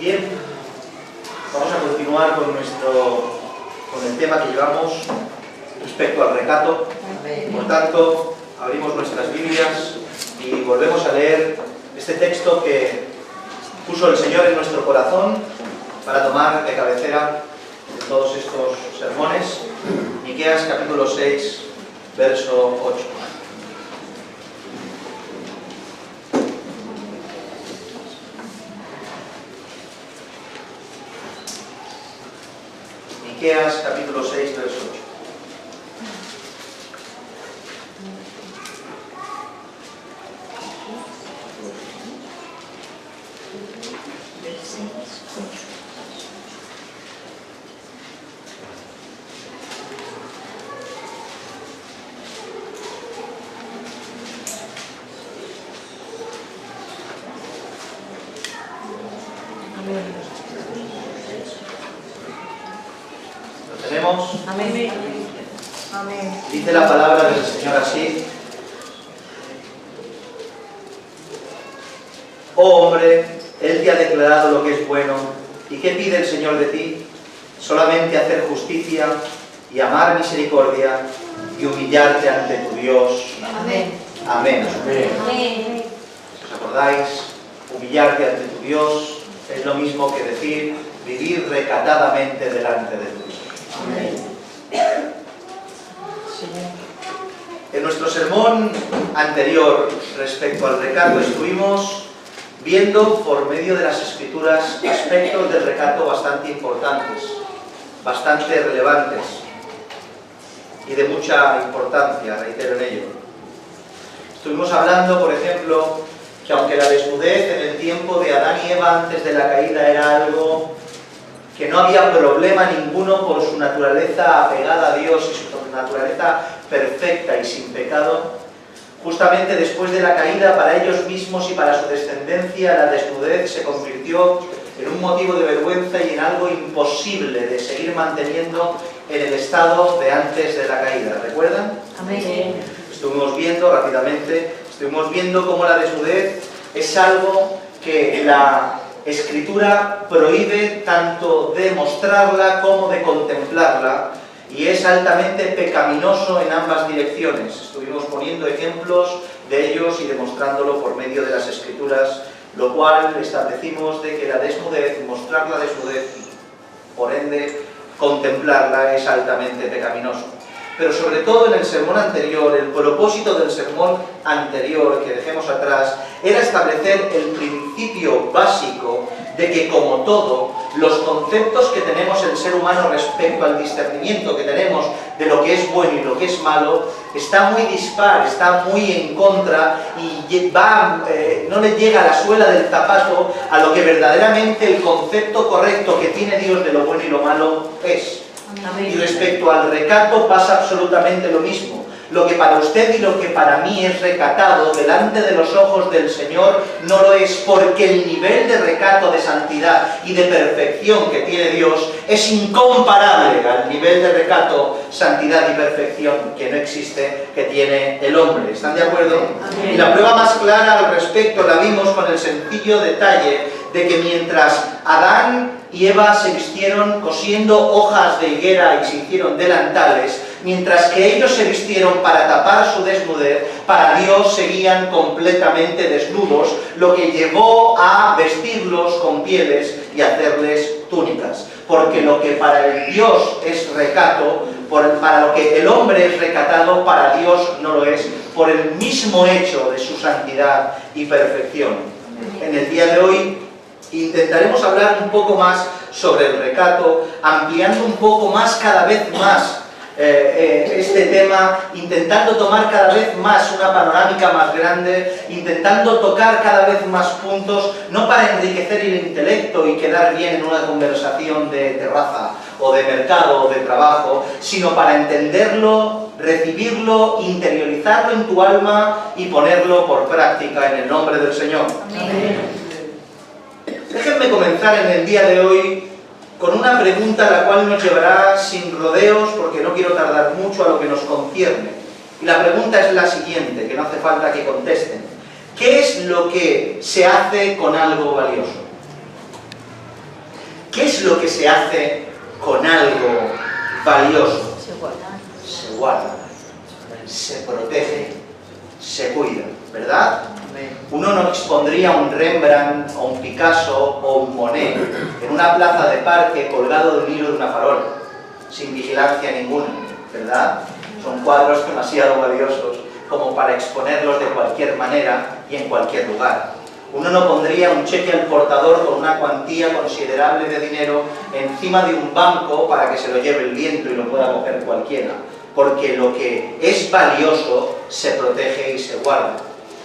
Bien, vamos a continuar con el tema que llevamos respecto al recato. Por tanto, abrimos nuestras Biblias y volvemos a leer este texto que puso el Señor en nuestro corazón para tomar de cabecera de todos estos sermones. Miqueas capítulo 6, verso 8. Miqueas capítulo 6, verso 8. ¿Lo tenemos? Amén. Amén. Dice la palabra del Señor así: Oh hombre, Él te ha declarado lo que es bueno. ¿Y qué pide el Señor de ti? Solamente hacer justicia y amar misericordia y humillarte ante tu Dios. Amén. Amén. Amén. Si os acordáis, humillarte ante tu Dios es lo mismo que decir vivir recatadamente delante de tu Dios. Amén. En nuestro sermón anterior respecto al recato estuvimos viendo por medio de las Escrituras aspectos del recato bastante importantes, bastante relevantes y de mucha importancia, reitero en ello. Estuvimos hablando, por ejemplo, que aunque la desnudez en el tiempo de Adán y Eva antes de la caída era algo que no había problema ninguno por su naturaleza apegada a Dios y su naturaleza perfecta y sin pecado, justamente después de la caída, para ellos mismos y para su descendencia, la desnudez se convirtió en un motivo de vergüenza y en algo imposible de seguir manteniendo en el estado de antes de la caída. ¿Recuerdan? Amén. Estuvimos viendo rápidamente, cómo la desnudez es algo que la Escritura prohíbe tanto de mostrarla como de contemplarla, y es altamente pecaminoso en ambas direcciones. Estuvimos poniendo ejemplos de ellos y demostrándolo por medio de las Escrituras, lo cual establecimos de que la desnudez, mostrar la desnudez, por ende contemplarla, es altamente pecaminoso. Pero sobre todo en el sermón anterior, el propósito del sermón anterior que dejemos atrás era establecer el principio básico de que, como todo, los conceptos que tenemos el ser humano respecto al discernimiento que tenemos de lo que es bueno y lo que es malo, está muy dispar, está muy en contra y no le llega a la suela del zapato a lo que verdaderamente el concepto correcto que tiene Dios de lo bueno y lo malo es. Amén. Y respecto al recato pasa absolutamente lo mismo. Lo que para usted y lo que para mí es recatado delante de los ojos del Señor no lo es, porque el nivel de recato, de santidad y de perfección que tiene Dios es incomparable al nivel de recato, santidad y perfección que no existe, que tiene el hombre. ¿Están de acuerdo? Amén. Y la prueba más clara al respecto la vimos con el sencillo detalle de que mientras Adán y Eva se vistieron cosiendo hojas de higuera y se hicieron delantales, mientras que ellos se vistieron para tapar su desnudez, para Dios seguían completamente desnudos, lo que llevó a vestirlos con pieles y hacerles túnicas. Porque lo que para el Dios es recato, para lo que el hombre es recatado, para Dios no lo es, por el mismo hecho de su santidad y perfección. En el día de hoy intentaremos hablar un poco más sobre el recato, ampliando un poco más, cada vez más, este tema, intentando tomar cada vez más una panorámica más grande, intentando tocar cada vez más puntos, no para enriquecer el intelecto y quedar bien en una conversación de terraza o de mercado o de trabajo, sino para entenderlo, recibirlo, interiorizarlo en tu alma y ponerlo por práctica en el nombre del Señor. Amén. Déjenme comenzar en el día de hoy con una pregunta la cual nos llevará sin rodeos, porque no quiero tardar mucho, a lo que nos concierne. Y la pregunta es la siguiente, que no hace falta que contesten. ¿Qué es lo que se hace con algo valioso? ¿Qué es lo que se hace con algo valioso? Se guarda, se protege, se cuida, ¿verdad? Uno no expondría un Rembrandt o un Picasso o un Monet en una plaza de parque colgado de un hilo de una farola, sin vigilancia ninguna, ¿verdad? Son cuadros demasiado valiosos como para exponerlos de cualquier manera y en cualquier lugar. Uno no pondría un cheque al portador con una cuantía considerable de dinero encima de un banco para que se lo lleve el viento y lo pueda coger cualquiera, porque lo que es valioso se protege y se guarda.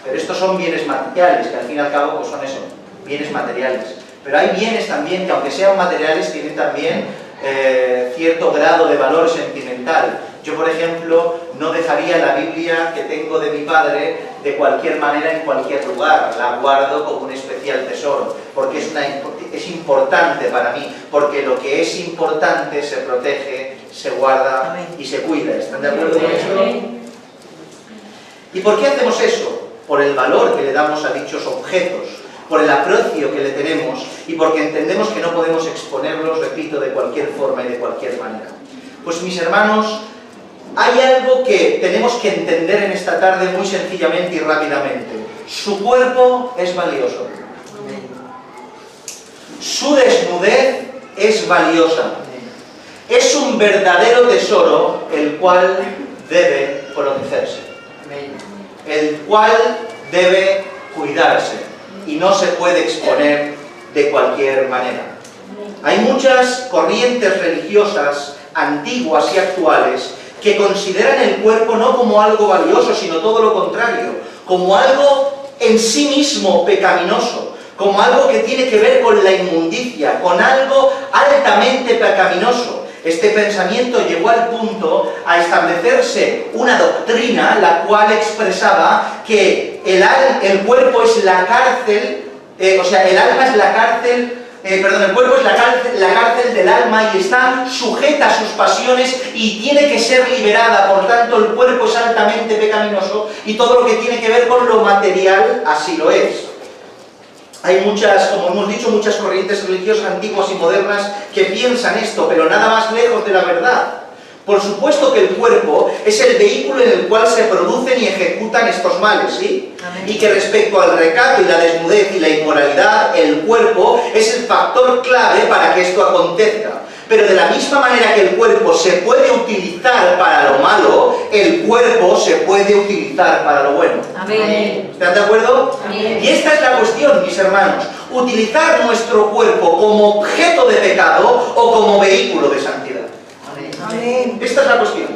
Pero estos son bienes materiales, que al fin y al cabo pues son eso, bienes materiales. Pero hay bienes también que, aunque sean materiales, tienen también cierto grado de valor sentimental. Yo, por ejemplo, no dejaría la Biblia que tengo de mi padre de cualquier manera en cualquier lugar. La guardo como un especial tesoro, porque es importante para mí, porque lo que es importante se protege, se guarda y se cuida. ¿Están de acuerdo con eso? ¿Y por qué hacemos eso? Por el valor que le damos a dichos objetos, por el aprecio que le tenemos y porque entendemos que no podemos exponerlos, repito, de cualquier forma y de cualquier manera. Pues mis hermanos, hay algo que tenemos que entender en esta tarde muy sencillamente y rápidamente. Su cuerpo es valioso. Su desnudez es valiosa. Es un verdadero tesoro el cual debe protegerse, el cual debe cuidarse y no se puede exponer de cualquier manera. Hay muchas corrientes religiosas antiguas y actuales que consideran el cuerpo no como algo valioso, sino todo lo contrario, como algo en sí mismo pecaminoso, como algo que tiene que ver con la inmundicia, con algo altamente pecaminoso. Este pensamiento llegó al punto a establecerse una doctrina la cual expresaba que el cuerpo es la cárcel, el alma es la cárcel, el cuerpo es la cárcel del alma y está sujeta a sus pasiones y tiene que ser liberada. Por tanto, el cuerpo es altamente pecaminoso y todo lo que tiene que ver con lo material así lo es. Hay muchas, como hemos dicho, muchas corrientes religiosas antiguas y modernas que piensan esto, pero nada más lejos de la verdad. Por supuesto que el cuerpo es el vehículo en el cual se producen y ejecutan estos males, ¿sí? Amén. Y que respecto al recato y la desnudez y la inmoralidad, el cuerpo es el factor clave para que esto acontezca. Pero de la misma manera que el cuerpo se puede utilizar para lo malo, el cuerpo se puede utilizar para lo bueno. Amén. ¿Están de acuerdo? Amén. Y esta es la cuestión, mis hermanos. Utilizar nuestro cuerpo como objeto de pecado o como vehículo de santidad. Amén. Esta es la cuestión.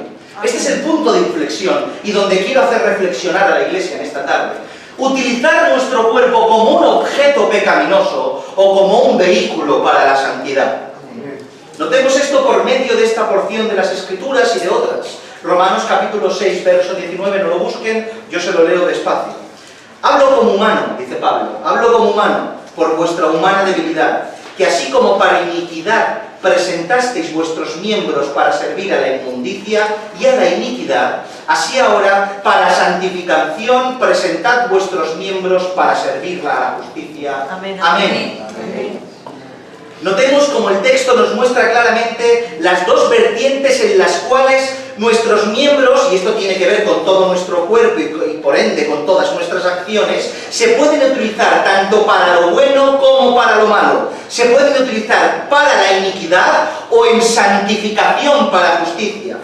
Este es el punto de inflexión y donde quiero hacer reflexionar a la Iglesia en esta tarde. Utilizar nuestro cuerpo como un objeto pecaminoso o como un vehículo para la santidad. Notemos esto por medio de esta porción de las Escrituras y de otras. Romanos capítulo 6, verso 19, no lo busquen, yo se lo leo despacio. Hablo como humano, dice Pablo, hablo como humano, por vuestra humana debilidad, que así como para iniquidad presentasteis vuestros miembros para servir a la inmundicia y a la iniquidad, así ahora, para santificación, presentad vuestros miembros para servirla a la justicia. Amén. Amén. Notemos como el texto nos muestra claramente las dos vertientes en las cuales nuestros miembros, y esto tiene que ver con todo nuestro cuerpo y por ende con todas nuestras acciones, se pueden utilizar tanto para lo bueno como para lo malo. Se pueden utilizar para la iniquidad o en santificación para la justicia.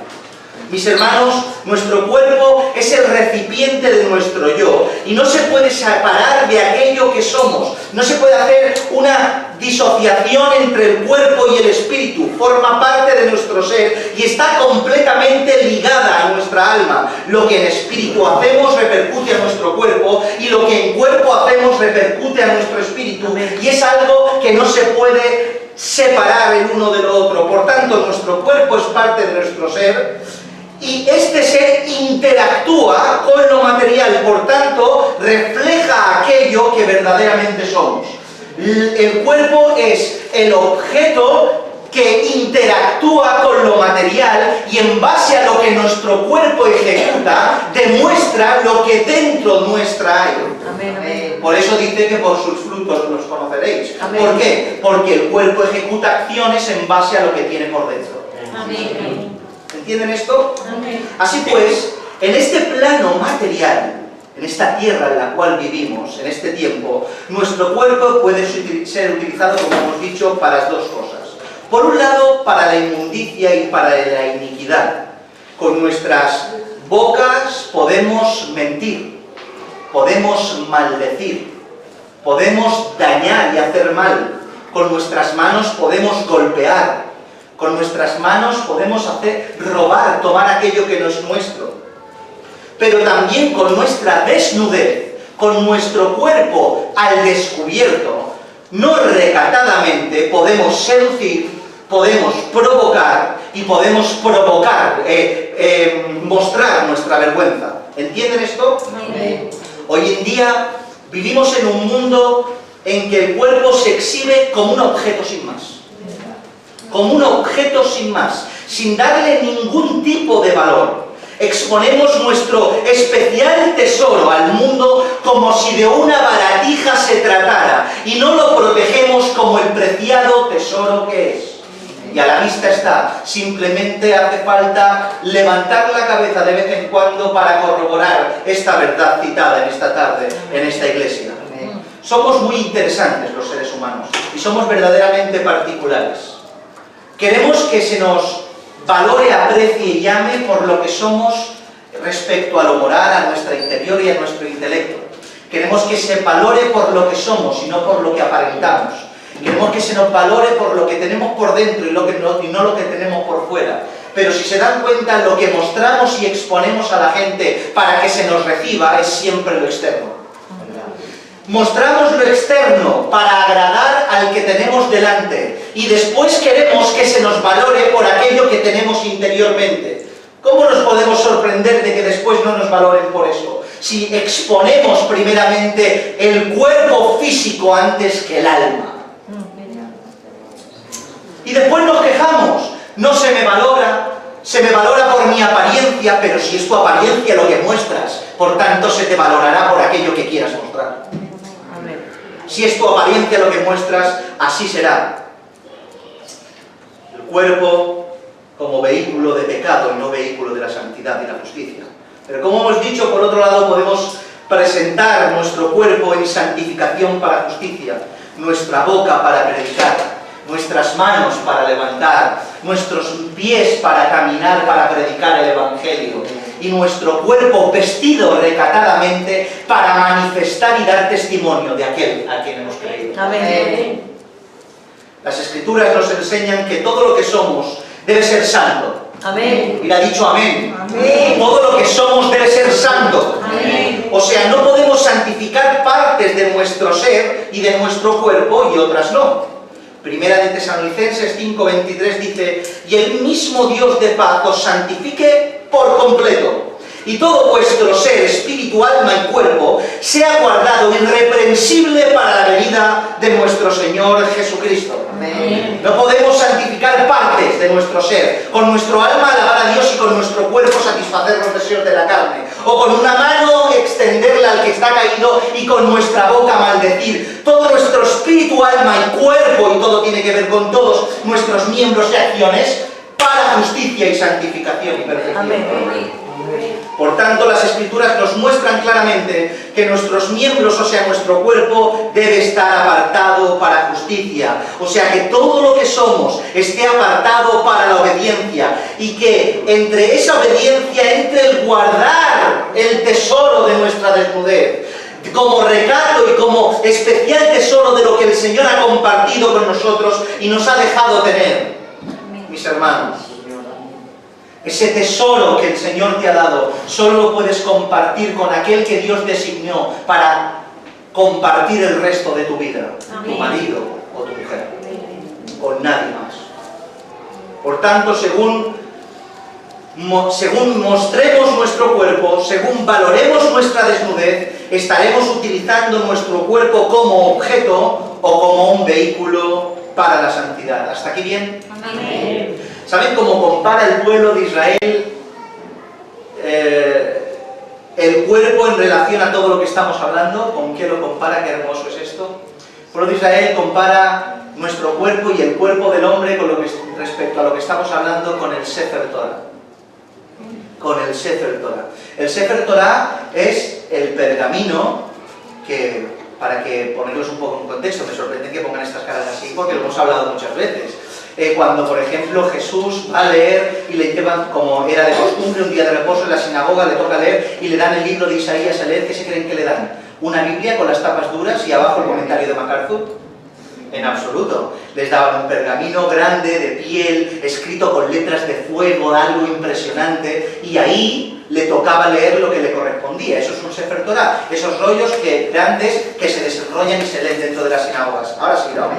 Mis hermanos, nuestro cuerpo es el recipiente de nuestro yo y no se puede separar de aquello que somos. No se puede hacer una disociación entre el cuerpo y el espíritu. Forma parte de nuestro ser y está completamente ligada a nuestra alma. Lo que en espíritu hacemos repercute a nuestro cuerpo y lo que en cuerpo hacemos repercute a nuestro espíritu. Y es algo que no se puede separar el uno del otro. Por tanto, nuestro cuerpo es parte de nuestro ser. Y este ser interactúa con lo material, por tanto, refleja aquello que verdaderamente somos. El cuerpo es el objeto que interactúa con lo material y en base a lo que nuestro cuerpo ejecuta, demuestra lo que dentro nuestra hay. Amén, amén. Por eso dice que por sus frutos los conoceréis. Amén. ¿Por qué? Porque el cuerpo ejecuta acciones en base a lo que tiene por dentro. Amén. ¿Entienden esto? Amén. Así pues, en este plano material, en esta tierra en la cual vivimos, en este tiempo, nuestro cuerpo puede ser utilizado, como hemos dicho, para dos cosas. Por un lado, para la inmundicia y para la iniquidad. Con nuestras bocas podemos mentir, podemos maldecir, podemos dañar y hacer mal. Con nuestras manos podemos golpear, con nuestras manos podemos robar, tomar aquello que no es nuestro. Pero también con nuestra desnudez, con nuestro cuerpo al descubierto, no recatadamente podemos seducir, podemos provocar y podemos mostrar nuestra vergüenza. ¿Entienden esto? Amén. Hoy en día vivimos en un mundo en que el cuerpo se exhibe como un objeto sin más. Como un objeto sin más, sin darle ningún tipo de valor. Exponemos nuestro especial tesoro al mundo como si de una baratija se tratara y no lo protegemos como el preciado tesoro que es. Y a la vista está, simplemente hace falta levantar la cabeza de vez en cuando para corroborar esta verdad citada en esta tarde, en esta iglesia. Somos muy interesantes los seres humanos y somos verdaderamente particulares. Queremos que se nos valore, aprecie y llame por lo que somos respecto a lo moral, a nuestro interior y a nuestro intelecto. Queremos que se valore por lo que somos y no por lo que aparentamos. Queremos que se nos valore por lo que tenemos por dentro y no lo que tenemos por fuera. Pero si se dan cuenta, lo que mostramos y exponemos a la gente para que se nos reciba es siempre lo externo. Mostramos lo externo para agradar al que tenemos delante y después queremos que se nos valore por aquello que tenemos interiormente. ¿Cómo nos podemos sorprender de que después no nos valoren por eso? Si exponemos primeramente el cuerpo físico antes que el alma. Y después nos quejamos, no se me valora por mi apariencia, pero si es tu apariencia lo que muestras, por tanto se te valorará por aquello que quieras mostrar. Si es tu apariencia lo que muestras, así será. El cuerpo como vehículo de pecado y no vehículo de la santidad y la justicia. Pero como hemos dicho, por otro lado podemos presentar nuestro cuerpo en santificación para justicia, nuestra boca para predicar, nuestras manos para levantar, nuestros pies para caminar, para predicar el Evangelio, y nuestro cuerpo vestido recatadamente para manifestar y dar testimonio de aquel a quien hemos creído. Amén. Las Escrituras nos enseñan que todo lo que somos debe ser santo. Amén. Y le ha dicho amén. Amén. Todo lo que somos debe ser santo. Amén. O sea, no podemos santificar partes de nuestro ser y de nuestro cuerpo y otras no. Primera de Tesalonicenses 5:23 dice: y el mismo Dios de paz os santifique por completo, y todo vuestro ser, espíritu, alma y cuerpo, sea guardado irreprensible para la venida de nuestro Señor Jesucristo. Amén. No podemos santificar partes de nuestro ser. Con nuestro alma alabar a Dios y con nuestro cuerpo satisfacer los deseos de la carne. O con una mano extenderla al que está caído y con nuestra boca maldecir. Todo nuestro espíritu, alma y cuerpo, y todo tiene que ver con todos nuestros miembros y acciones, para justicia y santificación y perfección. Amén. Por tanto, las Escrituras nos muestran claramente que nuestros miembros, o sea, nuestro cuerpo, debe estar apartado para justicia. O sea, que todo lo que somos esté apartado para la obediencia. Y que entre esa obediencia entre el guardar el tesoro de nuestra desnudez, como recato y como especial tesoro de lo que el Señor ha compartido con nosotros y nos ha dejado tener. Mis hermanos, ese tesoro que el Señor te ha dado, solo lo puedes compartir con aquel que Dios designó para compartir el resto de tu vida. Amén. Tu marido o tu mujer. Con nadie más. Por tanto, según mostremos nuestro cuerpo, según valoremos nuestra desnudez, estaremos utilizando nuestro cuerpo como objeto o como un vehículo para la santidad. ¿Hasta aquí bien? el cuerpo en relación a todo lo que estamos hablando, ¿con qué lo compara? Qué hermoso es esto. El pueblo de Israel compara nuestro cuerpo y el cuerpo del hombre con respecto a lo que estamos hablando con el Sefer Torah. Con el Sefer Torah. El Sefer Torah es el pergamino que, para que ponerlos un poco en contexto, me sorprende que pongan estas caras así porque lo hemos hablado muchas veces. Cuando, por ejemplo, Jesús va a leer y le llevan, como era de costumbre, un día de reposo en la sinagoga, le toca leer y le dan el libro de Isaías a leer, ¿qué se creen que le dan? ¿Una Biblia con las tapas duras y abajo el comentario de MacArthur? En absoluto. Les daban un pergamino grande, de piel, escrito con letras de fuego, algo impresionante, y ahí le tocaba leer lo que le correspondía. Eso es un Sefer Torah, esos rollos grandes que se desenrollan y se leen dentro de las sinagogas. Ahora sí, ¿no?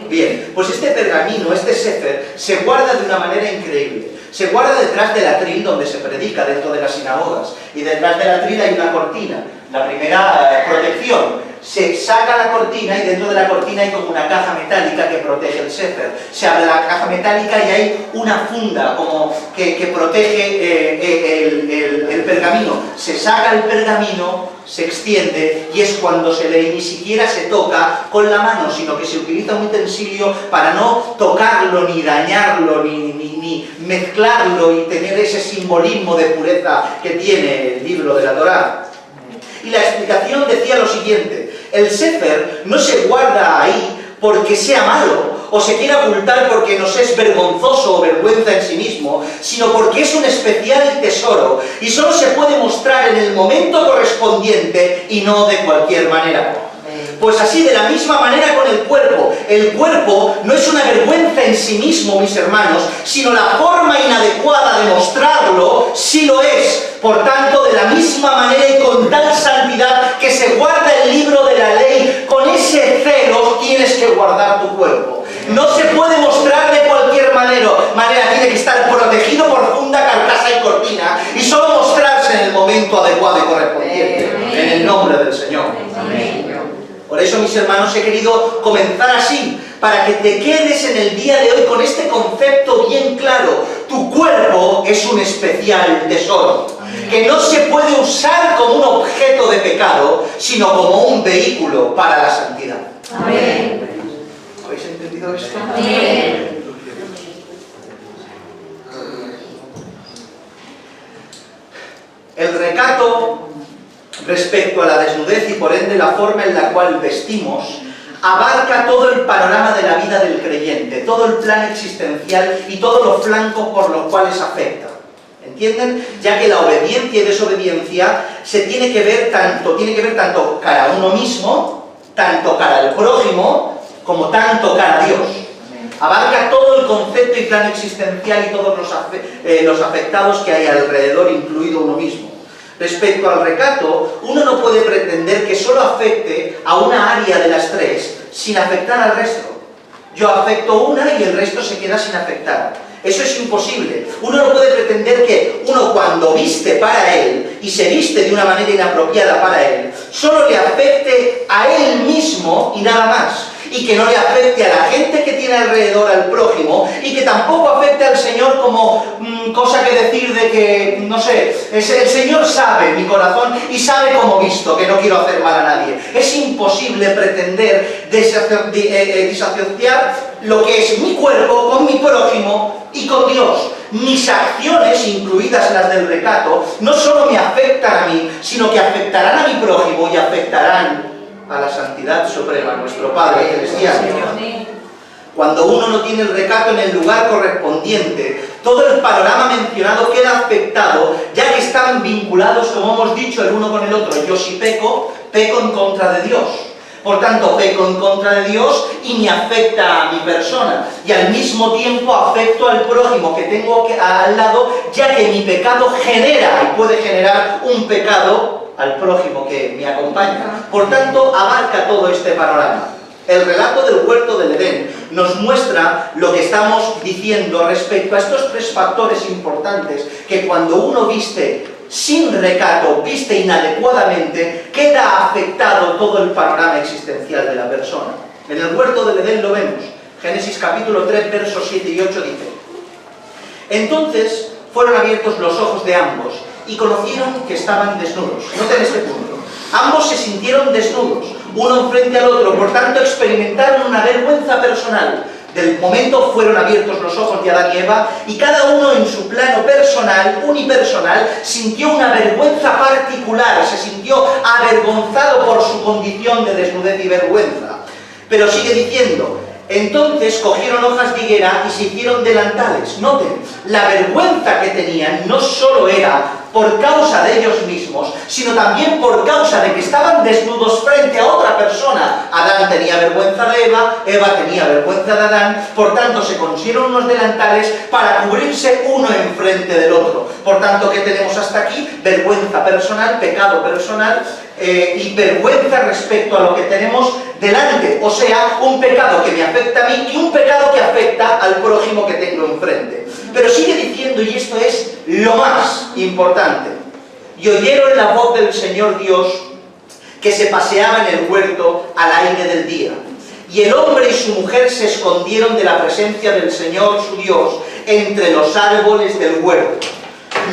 Bien, pues este pergamino, este Sefer, se guarda de una manera increíble. Se guarda detrás del atril donde se predica dentro de las sinagogas, y detrás del atril hay una cortina. La primera protección, se saca la cortina y dentro de la cortina hay como una caja metálica que protege el Sefer. Se abre la caja metálica y hay una funda como que protege el pergamino. Se saca el pergamino, se extiende y es cuando se lee, ni siquiera se toca con la mano, sino que se utiliza un utensilio para no tocarlo, ni dañarlo, ni mezclarlo y tener ese simbolismo de pureza que tiene el libro de la Torá. Y la explicación decía lo siguiente: el Sefer no se guarda ahí porque sea malo, o se quiera ocultar porque nos es vergonzoso o vergüenza en sí mismo, sino porque es un especial tesoro, y solo se puede mostrar en el momento correspondiente y no de cualquier manera. Pues así, de la misma manera con el cuerpo. El cuerpo no es una vergüenza en sí mismo, mis hermanos, sino la forma inadecuada de mostrarlo, sí lo es. Por tanto, de la misma manera y con tal santidad que se guarda el libro de la ley, con ese celo tienes que guardar tu cuerpo. No se puede mostrar de cualquier manera, tiene que estar protegido por funda, carcasa y cortina, y solo mostrarse en el momento adecuado y correspondiente, en el nombre del Señor. Amén. Por eso, mis hermanos, he querido comenzar así, para que te quedes en el día de hoy con este concepto bien claro. Tu cuerpo es un especial tesoro, que no se puede usar como un objeto de pecado, sino como un vehículo para la santidad. Amén. ¿Habéis entendido esto? Amén. El recato respecto a la desnudez y por ende la forma en la cual vestimos abarca todo el panorama de la vida del creyente, todo el plan existencial y todos los flancos por los cuales afecta. ¿Entienden? Ya que la obediencia y desobediencia tiene que ver tanto cara a uno mismo, tanto cara al prójimo, como tanto cara a Dios. Abarca todo el concepto y plan existencial y todos los afectados que hay alrededor, incluido uno mismo. Respecto al recato, uno no puede pretender que solo afecte a una área de las tres sin afectar al resto. Yo afecto una y el resto se queda sin afectar. Eso es imposible. Uno no puede pretender que uno, cuando viste para él y se viste de una manera inapropiada para él, solo le afecte a él mismo y nada más, y que no le afecte a la gente que tiene alrededor, al prójimo, y que tampoco afecte al Señor como cosa que decir de que, no sé, el Señor sabe mi corazón y sabe cómo visto, que no quiero hacer mal a nadie. Es imposible pretender disasociar lo que es mi cuerpo con mi prójimo y con Dios. Mis acciones, incluidas las del recato, no solo me afectan a mí, sino que afectarán a mi prójimo y afectarán a la santidad suprema, nuestro Padre Celestial. Cuando uno no tiene el recato en el lugar correspondiente, todo el panorama mencionado queda afectado, ya que están vinculados, como hemos dicho, el uno con el otro. Yo si peco, peco en contra de Dios. Por tanto, peco en contra de Dios y me afecta a mi persona. Y al mismo tiempo afecto al prójimo que tengo al lado, ya que mi pecado genera y puede generar un pecado al prójimo que me acompaña. Por tanto, abarca todo este panorama. El relato del huerto del Edén nos muestra lo que estamos diciendo respecto a estos tres factores importantes, que cuando uno viste sin recato, viste inadecuadamente, queda afectado todo el panorama existencial de la persona. En el huerto del Edén lo vemos. Génesis capítulo 3, versos 7 y 8 dice: entonces fueron abiertos los ojos de ambos, y conocieron que estaban desnudos. Noten este punto. Ambos se sintieron desnudos, uno frente al otro, por tanto experimentaron una vergüenza personal. Del momento fueron abiertos los ojos de Adán y Eva y cada uno en su plano personal, unipersonal, sintió una vergüenza particular, se sintió avergonzado por su condición de desnudez y vergüenza. Pero sigue diciendo, entonces cogieron hojas de higuera y se hicieron delantales. Noten, la vergüenza que tenían no solo era por causa de ellos mismos, sino también por causa de que estaban desnudos frente a otra persona. Adán tenía vergüenza de Eva, Eva tenía vergüenza de Adán, por tanto se consiguieron unos delantales para cubrirse uno enfrente del otro. Por tanto, ¿qué tenemos hasta aquí? Vergüenza personal, pecado personal y vergüenza respecto a lo que tenemos delante. O sea, un pecado que me afecta a mí y un pecado que afecta al prójimo que tengo enfrente. Pero sigue diciendo, y esto es lo más importante, y oyeron la voz del Señor Dios que se paseaba en el huerto al aire del día. Y el hombre y su mujer se escondieron de la presencia del Señor su Dios entre los árboles del huerto.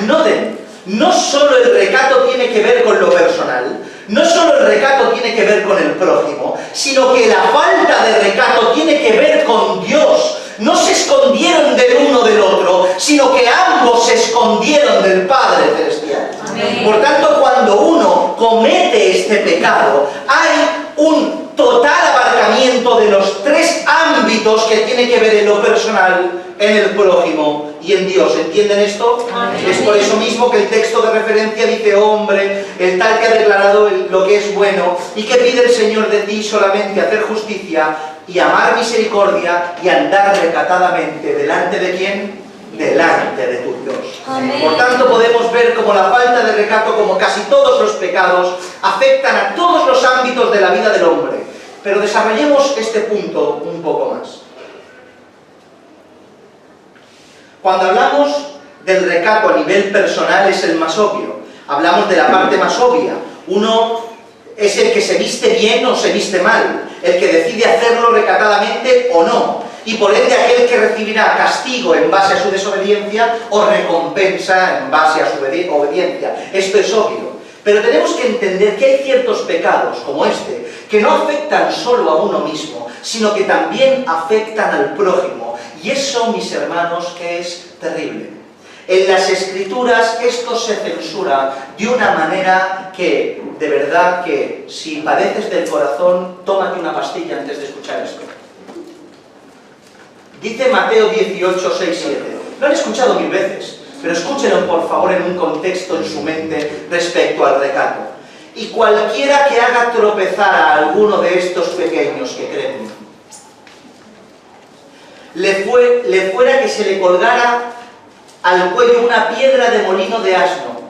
Noten, no solo el recato tiene que ver con lo personal, no solo el recato tiene que ver con el prójimo, sino que la falta de recato tiene que ver con Dios. No se escondieron del uno del otro, sino que ambos se escondieron del Padre Celestial. Amén. Por tanto, cuando uno comete este pecado, hay un total abarcamiento de los tres ámbitos que tiene que ver en lo personal, en el prójimo y en Dios. ¿Entienden esto? Amén. Es por eso mismo que el texto de referencia dice, hombre, el tal que ha declarado lo que es bueno y que pide el Señor de ti solamente hacer justicia y amar misericordia y andar recatadamente. ¿Delante de quién? Delante de tu Dios. Amén. Por tanto, podemos ver como la falta de recato, como casi todos los pecados, afectan a todos los ámbitos de la vida del hombre. Pero desarrollemos este punto un poco más. Cuando hablamos del recato a nivel personal es el más obvio. Hablamos de la parte más obvia. Uno es el que se viste bien o se viste mal, el que decide hacerlo recatadamente o no, y por ende aquel que recibirá castigo en base a su desobediencia o recompensa en base a su obediencia. Esto es obvio. Pero tenemos que entender que hay ciertos pecados, como este, que no afectan solo a uno mismo, sino que también afectan al prójimo. Y eso, mis hermanos, es terrible. En las Escrituras esto se censura de una manera que, de verdad, que si padeces del corazón, tómate una pastilla antes de escuchar esto. Dice Mateo 18, 6, 7. Lo han escuchado 1000 veces, pero escúchenlo por favor en un contexto en su mente respecto al recato. Y cualquiera que haga tropezar a alguno de estos pequeños que creen, le fuera que se le colgara al cuello una piedra de molino de asno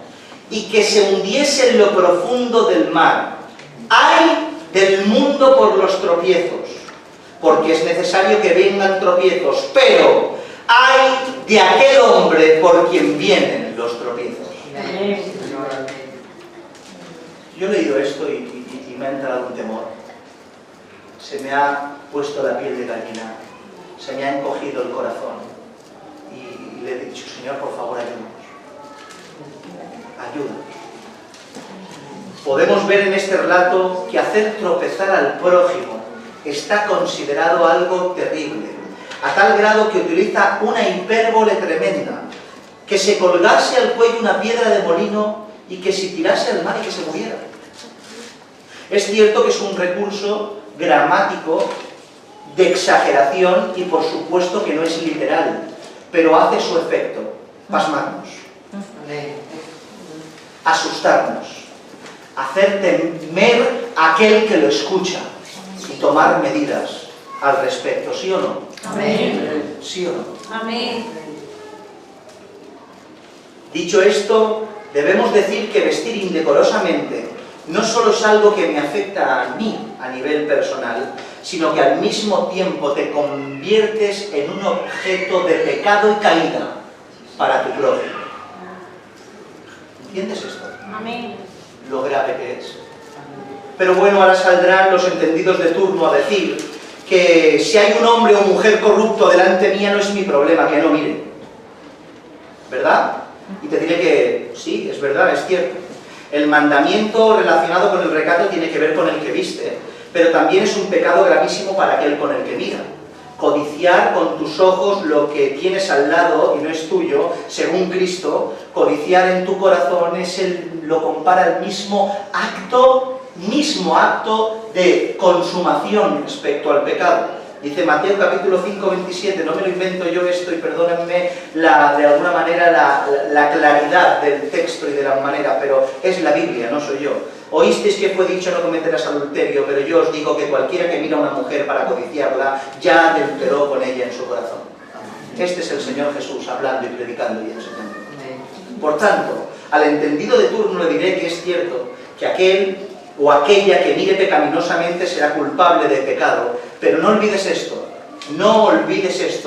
y que se hundiese en lo profundo del mar. ¡Ay del mundo por los tropiezos! Porque es necesario que vengan tropiezos, pero ¡ay de aquel hombre por quien vienen los tropiezos! Yo he leído esto y me ha entrado un temor. Se me ha puesto la piel de gallina, se me ha encogido el corazón. Y le he dicho, Señor, por favor, ayúdanos. Ayúdanos. Podemos ver en este relato que hacer tropezar al prójimo está considerado algo terrible, a tal grado que utiliza una hipérbole tremenda, que se colgase al cuello una piedra de molino y que se tirase al mar y que se muriera. Es cierto que es un recurso gramático de exageración y por supuesto que no es literal, pero hace su efecto: pasmarnos, asustarnos, hacer temer a aquel que lo escucha y tomar medidas al respecto, ¿sí o no? Amén. ¿Sí o no? Amén. Dicho esto, debemos decir que vestir indecorosamente no solo es algo que me afecta a mí a nivel personal, sino que al mismo tiempo te conviertes en un objeto de pecado y caída para tu prójimo. ¿Entiendes esto? Amén. Lo grave que es. Pero bueno, ahora saldrán los entendidos de turno a decir que si hay un hombre o mujer corrupto delante mía no es mi problema, que no mire. ¿Verdad? Y te diré que sí, es verdad, es cierto. El mandamiento relacionado con el recato tiene que ver con el que viste, pero también es un pecado gravísimo para aquel con el que mira. Codiciar con tus ojos lo que tienes al lado y no es tuyo, según Cristo, codiciar en tu corazón lo compara al mismo acto de consumación respecto al pecado. Dice Mateo capítulo 5, 27, no me lo invento yo esto y perdónenme de alguna manera la claridad del texto y de la manera, pero es la Biblia, no soy yo. Oísteis que fue dicho no cometerás adulterio, pero yo os digo que cualquiera que mira a una mujer para codiciarla, ya adulteró con ella en su corazón. Este es el Señor Jesús hablando y predicando y enseñando. Por tanto, al entendido de turno le diré que es cierto que aquel o aquella que mire pecaminosamente será culpable de pecado, pero no olvides esto,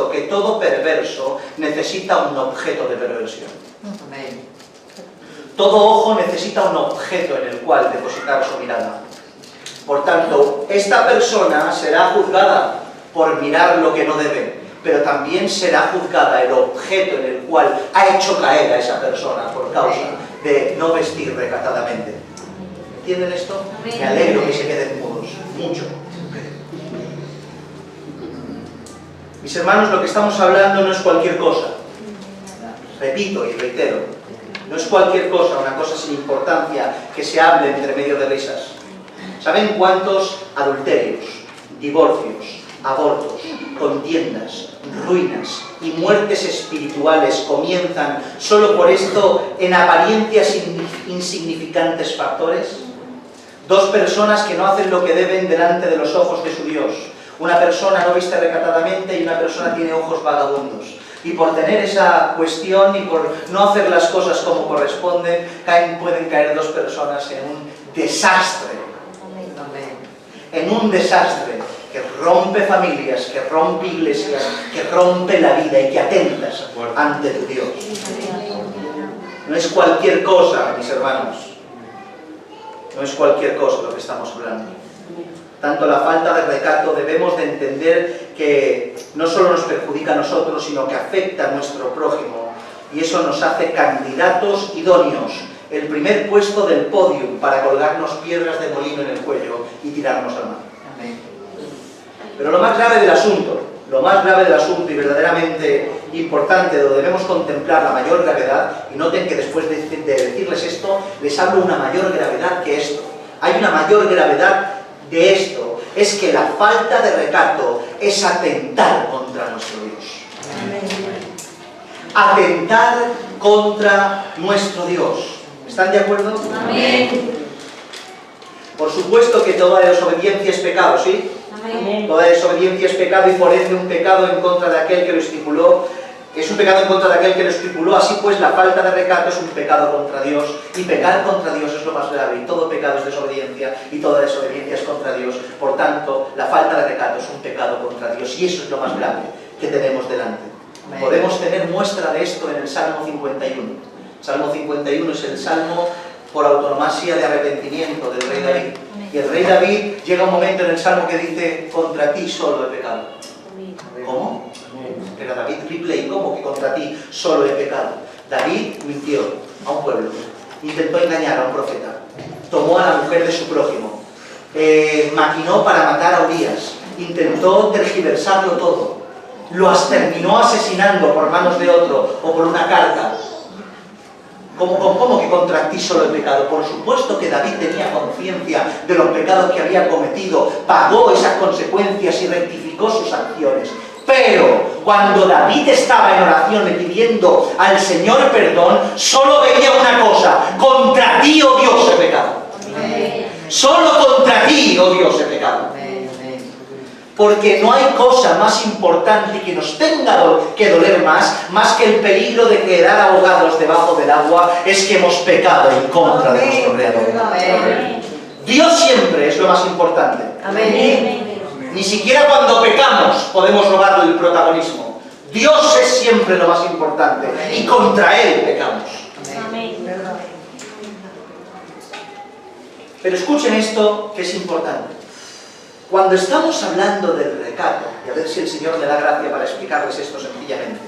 que todo perverso necesita un objeto de perversión. Amén. Todo ojo necesita un objeto en el cual depositar su mirada. Por tanto, esta persona será juzgada por mirar lo que no debe, pero también será juzgada el objeto en el cual ha hecho caer a esa persona por causa de no vestir recatadamente. ¿Entienden esto? Me alegro que se queden mudos, mucho. Mis hermanos, lo que estamos hablando no es cualquier cosa. Repito y reitero, no es cualquier cosa, una cosa sin importancia que se hable entre medio de risas. ¿Saben cuántos adulterios, divorcios, abortos, contiendas, ruinas y muertes espirituales comienzan solo por esto en apariencias insignificantes factores? Dos personas que no hacen lo que deben delante de los ojos de su Dios. Una persona no viste recatadamente y una persona tiene ojos vagabundos. Y por tener esa cuestión y por no hacer las cosas como corresponden, pueden caer dos personas en un desastre. En un desastre que rompe familias, que rompe iglesias, que rompe la vida y que atentas ante tu Dios. No es cualquier cosa, mis hermanos. No es cualquier cosa lo que estamos hablando. Tanto la falta de recato debemos de entender que no solo nos perjudica a nosotros, sino que afecta a nuestro prójimo. Y eso nos hace candidatos idóneos. El primer puesto del podium para colgarnos piedras de molino en el cuello y tirarnos al mar. Pero lo más grave del asunto y verdaderamente importante, donde debemos contemplar la mayor gravedad, y noten que después de decirles esto, les hablo una mayor gravedad que esto. Hay una mayor gravedad de esto, es que la falta de recato es atentar contra nuestro Dios. Atentar contra nuestro Dios. ¿Están de acuerdo? Amén. Por supuesto que toda desobediencia es pecado, ¿sí? Amén. Toda desobediencia es pecado y por ende un pecado en contra de aquel que lo estipuló. Es un pecado en contra de aquel que lo estipuló, así pues la falta de recato es un pecado contra Dios, y pecar contra Dios es lo más grave, y todo pecado es desobediencia, y toda desobediencia es contra Dios. Por tanto, la falta de recato es un pecado contra Dios, y eso es lo más grave que tenemos delante. Amén. Podemos tener muestra de esto en el Salmo 51. Salmo 51 es el salmo por autonomasia de arrepentimiento del rey David. Y el rey David llega un momento en el salmo que dice: contra ti solo he pecado. ¿Cómo? Pero David Ripley, ¿cómo que contra ti solo he pecado? David mintió a un pueblo, intentó engañar a un profeta, tomó a la mujer de su prójimo, maquinó para matar a Urías, intentó tergiversarlo todo, lo terminó asesinando por manos de otro o por una carta. ¿Cómo que contra ti solo he pecado? Por supuesto que David tenía conciencia de los pecados que había cometido, pagó esas consecuencias y rectificó sus acciones. Pero cuando David estaba en oración y pidiendo al Señor perdón, solo veía una cosa: contra ti, oh Dios, he pecado. Amén. Solo contra ti, oh Dios, he pecado. Amén. Porque no hay cosa más importante que nos tenga que doler más que el peligro de quedar ahogados debajo del agua, es que hemos pecado en contra de nuestro Creador. Amén. Dios siempre es lo más importante. Amén. Ni siquiera cuando pecamos podemos robarle el protagonismo. Dios es siempre lo más importante. Amén. Y contra Él pecamos. Amén. Pero escuchen esto que es importante. Cuando estamos hablando del recato, y a ver si el Señor me da gracia para explicarles esto sencillamente,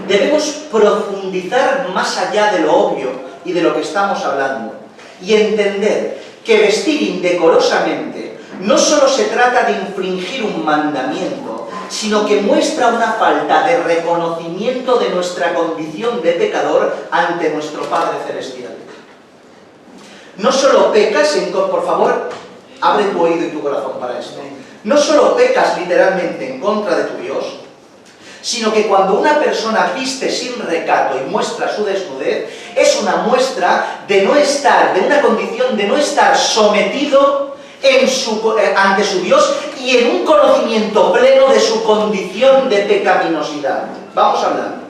debemos profundizar más allá de lo obvio y de lo que estamos hablando. Y entender que vestir indecorosamente no solo se trata de infringir un mandamiento, sino que muestra una falta de reconocimiento de nuestra condición de pecador ante nuestro Padre Celestial. No solo pecas, por favor, abre tu oído y tu corazón para esto. No solo pecas literalmente en contra de tu Dios, sino que cuando una persona viste sin recato y muestra su desnudez, es una muestra de no estar, de una condición de no estar sometido ante su Dios y en un conocimiento pleno de su condición de pecaminosidad. Vamos hablando.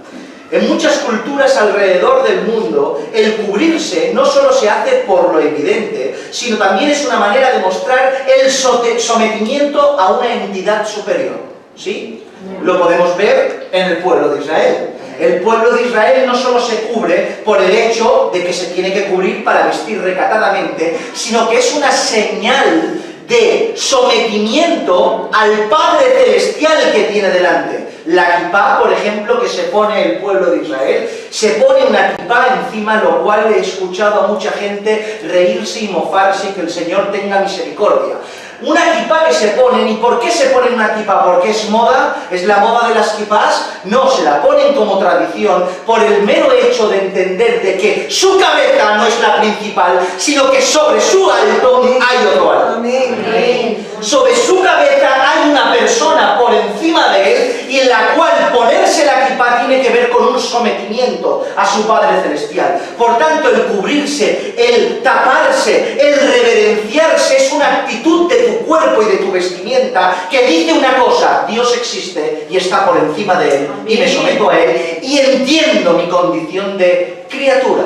En muchas culturas alrededor del mundo, el cubrirse no solo se hace por lo evidente, sino también es una manera de mostrar el sometimiento a una entidad superior. ¿Sí? Lo podemos ver en el pueblo de Israel. El pueblo de Israel no solo se cubre por el hecho de que se tiene que cubrir para vestir recatadamente, sino que es una señal de sometimiento al Padre Celestial que tiene delante. La kipá, por ejemplo, que se pone el pueblo de Israel, se pone una kipá encima, lo cual he escuchado a mucha gente reírse y mofarse, y que el Señor tenga misericordia. Una kipá que se ponen, ¿y por qué se ponen una kipá? ¿Porque es moda? ¿Es la moda de las kipás? No, se la ponen como tradición por el mero hecho de entender de que su cabeza no es la principal, sino que sobre su alto hay otro alto. Amén. Sobre su cabeza hay una persona por encima de él y en la cual ponerse la kipá tiene que ver con un sometimiento a su Padre Celestial. Por tanto, el cubrirse, el taparse, el reverenciarse es una actitud de tu cuerpo y de tu vestimenta que dice una cosa: Dios existe y está por encima de él y me someto a él y entiendo mi condición de criatura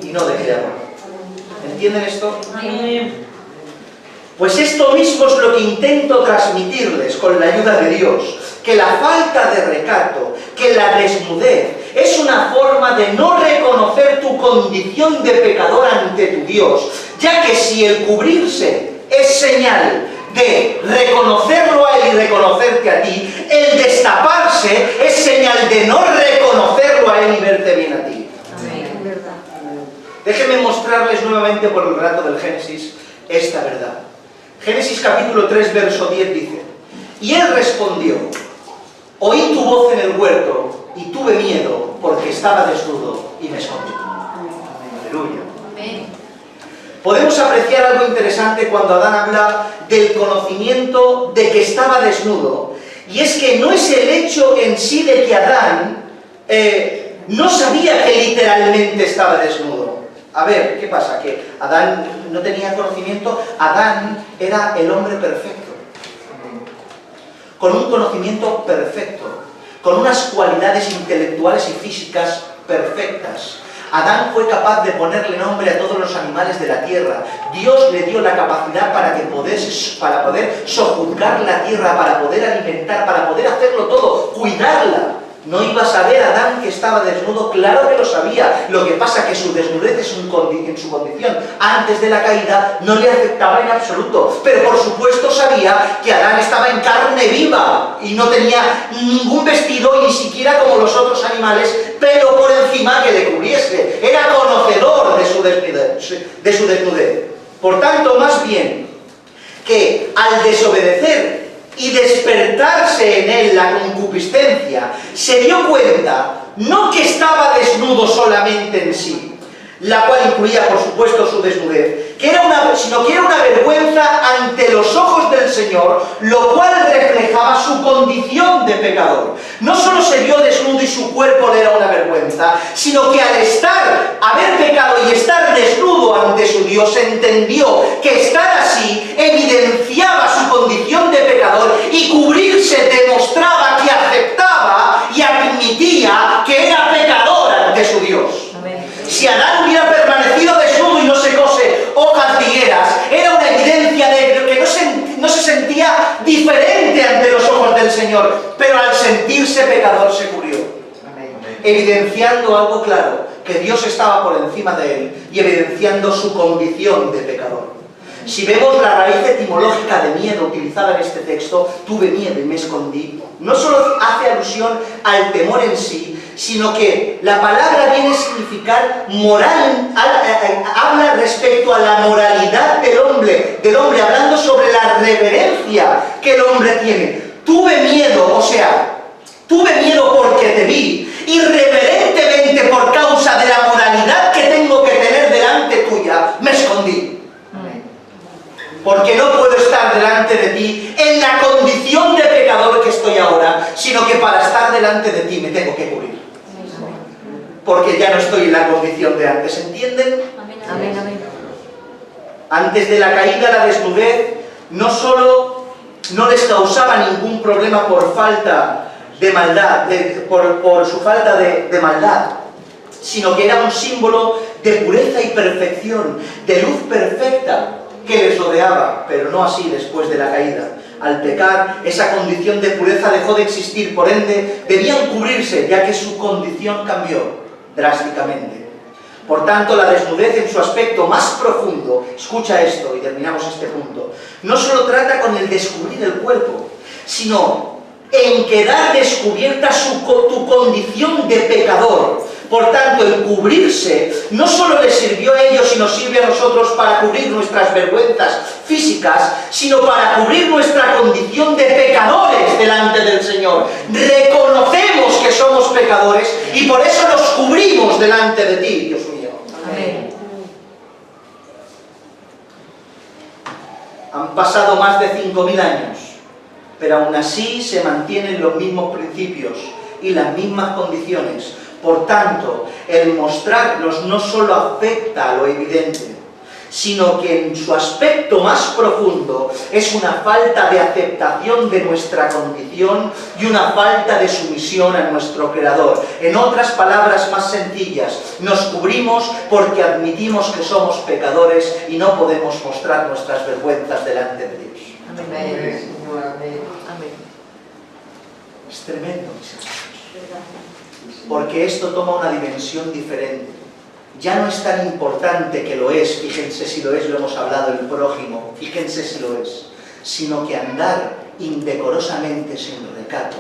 y no de creador. ¿Entienden esto? Amén. Pues esto mismo es lo que intento transmitirles con la ayuda de Dios, que la falta de recato, que la desnudez, es una forma de no reconocer tu condición de pecador ante tu Dios, ya que si el cubrirse es señal de reconocerlo a él y reconocerte a ti, el destaparse es señal de no reconocerlo a él y verte bien a ti. Amén. Déjenme mostrarles nuevamente por el relato del Génesis esta verdad. Génesis capítulo 3, verso 10 dice: y él respondió: oí tu voz en el huerto y tuve miedo porque estaba desnudo y me escondí. Aleluya. Podemos apreciar algo interesante cuando Adán habla del conocimiento de que estaba desnudo, y es que no es el hecho en sí de que Adán no sabía que literalmente estaba desnudo. A ver, ¿qué pasa? ¿Que Adán no tenía conocimiento? Adán era el hombre perfecto, con un conocimiento perfecto, con unas cualidades intelectuales y físicas perfectas. Adán fue capaz de ponerle nombre a todos los animales de la tierra. Dios le dio la capacidad para poder sojuzgar la tierra, para poder alimentar, para poder hacerlo todo, cuidarla. ¿No iba a saber Adán que estaba desnudo? Claro que lo sabía. Lo que pasa es que su desnudez en su condición antes de la caída no le afectaba en absoluto. Pero por supuesto sabía que Adán estaba en carne viva y no tenía ningún vestido, y ni siquiera como los otros animales, pelo por encima que le cubriese. Era conocedor de su desnudez. Por tanto, más bien que al desobedecer y despertarse en él la concupiscencia, se dio cuenta no que estaba desnudo solamente en sí, la cual incluía por supuesto su desnudez, sino que era una vergüenza ante los ojos del Señor, lo cual reflejaba su condición de pecador. No solo se vio desnudo y su cuerpo le era una vergüenza, sino que al haber pecado y estar desnudo ante su Dios, entendió que estar así evidenciaba su condición de pecador, y cubrirse demostraba que aceptaba y admitía que era pecador ante su Dios. Si Adán hubiera permanecido desnudo y no se cose hojas de higueras, era una evidencia de que no se sentía diferente ante los ojos del Señor, pero al sentirse pecador se cubrió, evidenciando algo claro, que Dios estaba por encima de él y evidenciando su condición de pecador. Si vemos la raíz etimológica de miedo utilizada en este texto, tuve miedo y me escondí, no solo hace alusión al temor en sí, sino que la palabra viene a significar moral, habla respecto a la moralidad del hombre, hablando sobre la reverencia que el hombre tiene. Tuve miedo, o sea, tuve miedo porque te vi, irreverentemente por causa de la moralidad que tengo que tener delante tuya, me escondí. Porque no puedo estar delante de ti en la condición de pecador que estoy ahora, sino que para estar delante de ti me tengo que cubrir. Porque ya no estoy en la condición de antes, ¿entienden? Amén, amén. Antes de la caída, la desnudez no solo no les causaba ningún problema por falta de maldad, por su falta de maldad, sino que era un símbolo de pureza y perfección, de luz perfecta que les rodeaba, pero no así después de la caída. Al pecar, esa condición de pureza dejó de existir, por ende, debían cubrirse, ya que su condición cambió drásticamente. Por tanto, la desnudez en su aspecto más profundo, escucha esto y terminamos este punto, no solo trata con el descubrir el cuerpo, sino en quedar descubierta tu condición de pecador. Por tanto, el cubrirse no solo les sirvió a ellos y nos sirve a nosotros para cubrir nuestras vergüenzas físicas, sino para cubrir nuestra condición de pecadores delante del Señor. Reconocemos que somos pecadores y por eso nos cubrimos delante de ti, Dios mío. Amén. Han pasado más de 5.000 años, pero aún así se mantienen los mismos principios y las mismas condiciones. Por tanto, el mostrarnos no solo afecta a lo evidente, sino que en su aspecto más profundo es una falta de aceptación de nuestra condición y una falta de sumisión a nuestro Creador. En otras palabras más sencillas, nos cubrimos porque admitimos que somos pecadores y no podemos mostrar nuestras vergüenzas delante de Dios. Amén. Es tremendo, mis hermanos. Porque esto toma una dimensión diferente. Ya no es tan importante que lo es, fíjense si lo es, lo hemos hablado, el prójimo, fíjense si lo es, sino que andar indecorosamente sin recato.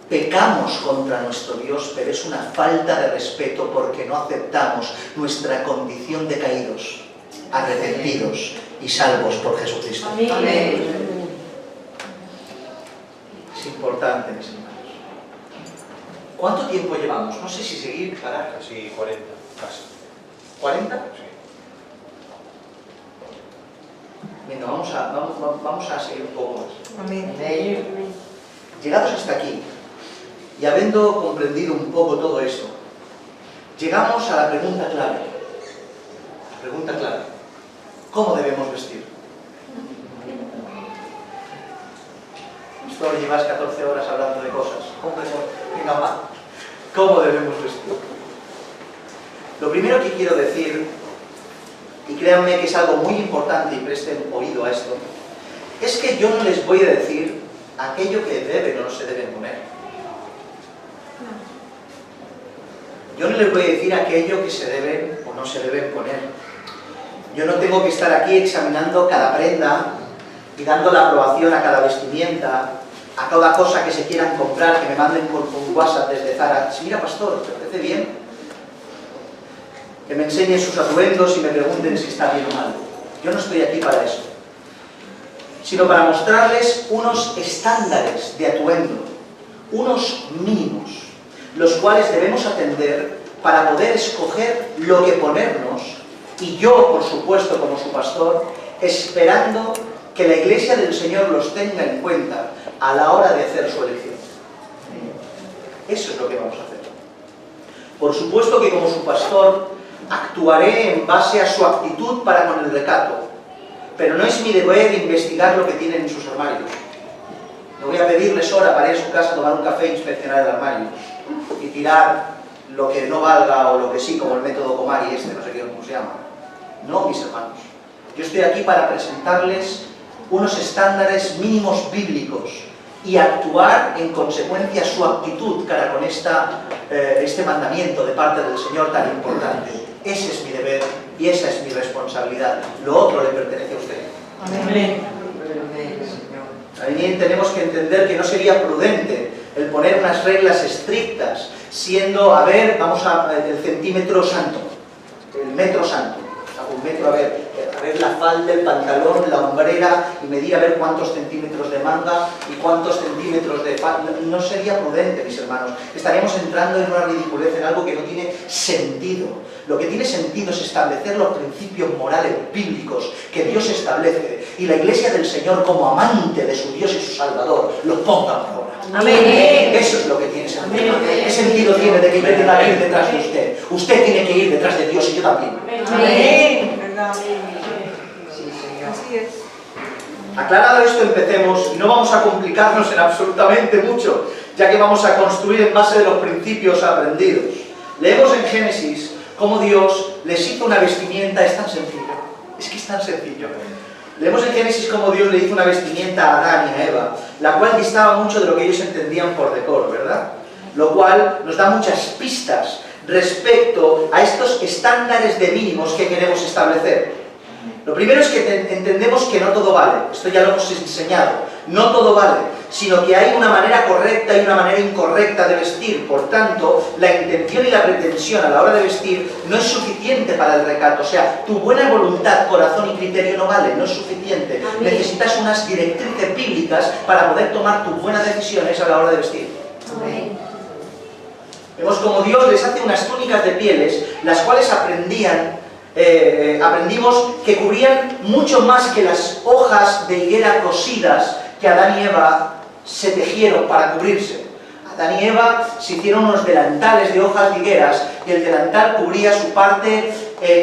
Pecamos contra nuestro Dios, pero es una falta de respeto porque no aceptamos nuestra condición de caídos, arrepentidos y salvos por Jesucristo. Amén. Es importante, mis hermanos. ¿Cuánto tiempo llevamos? No sé si seguir, parar. Casi 40, casi. ¿40? Sí. Venga, vamos a seguir un poco más. Amén. Llegados hasta aquí, y habiendo comprendido un poco todo esto, llegamos a la pregunta clave. La pregunta clave. ¿Cómo debemos vestir? Esto llevas 14 horas hablando de cosas. ¿Cómo debemos vestir? Lo primero que quiero decir, y créanme que es algo muy importante y presten oído a esto, es que yo no les voy a decir aquello que deben o no se deben poner. Yo no les voy a decir aquello que se deben o no se deben poner. Yo no tengo que estar aquí examinando cada prenda y dando la aprobación a cada vestimenta, a toda cosa que se quieran comprar, que me manden por WhatsApp desde Zara. Mira, pastor, ¿te parece bien? Que me enseñen sus atuendos y me pregunten si está bien o mal. Yo no estoy aquí para eso, sino para mostrarles unos estándares de atuendo, unos mínimos, los cuales debemos atender para poder escoger lo que ponernos, y yo, por supuesto, como su pastor, esperando que la Iglesia del Señor los tenga en cuenta a la hora de hacer su elección. Eso es lo que vamos a hacer. Por supuesto que como su pastor actuaré en base a su actitud para con el recato, pero no es mi deber investigar lo que tienen en sus armarios. No voy a pedirles hora para ir a su casa a tomar un café e inspeccionar el armario y tirar lo que no valga o lo que sí, como el método Comari no sé qué, cómo se llama. No, mis hermanos. Yo estoy aquí para presentarles unos estándares mínimos bíblicos y actuar en consecuencia su actitud cara con este mandamiento de parte del Señor tan importante. Ese es mi deber y esa es mi responsabilidad. Lo otro le pertenece a usted. Amén. También tenemos que entender que no sería prudente el poner unas reglas estrictas, siendo, a ver, vamos el centímetro santo, el metro santo, un metro, a ver la falda, el pantalón, la hombrera, y medir a ver cuántos centímetros de manga y cuántos centímetros de falda. No sería prudente, mis hermanos. Estaríamos entrando en una ridiculez, en algo que no tiene sentido. Lo que tiene sentido es establecer los principios morales bíblicos que Dios establece, y la Iglesia del Señor, como amante de su Dios y su Salvador, los ponga por obra. Amén. Eso es lo que tiene sentido. ¿Qué sentido tiene de que yo tenga que ir detrás de usted? Usted tiene que ir detrás de Dios y yo también. Amén. Sí, Señor. Así es. Aclarado esto, empecemos, y no vamos a complicarnos en absolutamente mucho, ya que vamos a construir en base de los principios aprendidos. Leemos en Génesis cómo Dios les hizo una vestimenta. Es tan sencillo, es que es tan sencillo. Leemos en Génesis cómo Dios le hizo una vestimenta a Adán y a Eva, la cual distaba mucho de lo que ellos entendían por decoro, ¿verdad? Lo cual nos da muchas pistas respecto a estos estándares de mínimos que queremos establecer. Lo primero es que entendemos que no todo vale, esto ya lo hemos enseñado, no todo vale, sino que hay una manera correcta y una manera incorrecta de vestir. Por tanto, la intención y la pretensión a la hora de vestir no es suficiente para el recato. O sea, tu buena voluntad, corazón y criterio no vale, no es suficiente. Amén. Necesitas unas directrices bíblicas para poder tomar tus buenas decisiones a la hora de vestir. Amén. Vemos como Dios les hace unas túnicas de pieles, las cuales aprendimos que cubrían mucho más que las hojas de higuera cosidas que Adán y Eva se tejieron para cubrirse. Adán y Eva se hicieron unos delantales de hojas de higueras, y el delantal cubría su parte